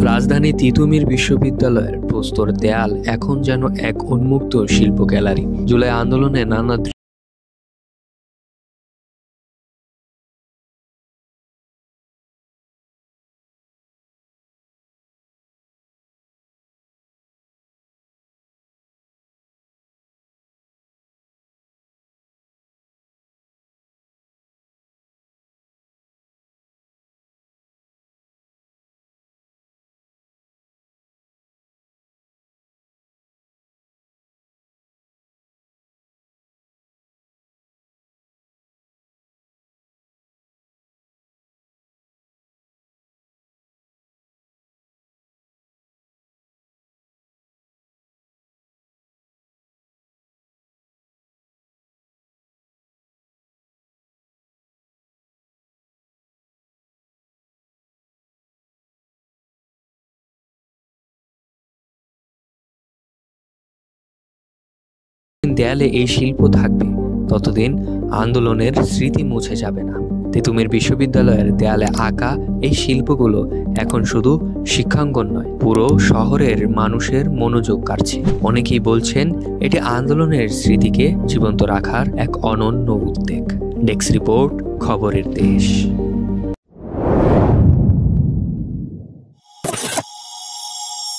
রাজধানী তিতুমির বিশ্ববিদ্যালয়ের প্রস্তর দেয়াল এখন যেন এক উন্মুক্ত শিল্প গ্যালারি। জুলাই আন্দোলনে নানা দেয়ালে এই শিল্প থাকবে, ততদিন আন্দোলনের স্মৃতি মুছে যাবে না। তিতুমির বিশ্ববিদ্যালয়ের দেয়ালে আঁকা এই শিল্পগুলো এখন শুধু শিক্ষাঙ্গন নয়, পুরো শহরের মানুষের মনোযোগ কাড়ছে। অনেকেই বলছেন এটি আন্দোলনের স্মৃতিকে জীবন্ত রাখার এক অনন্য উদ্যোগ। ডেস্ক রিপোর্ট, খবরের দেশ।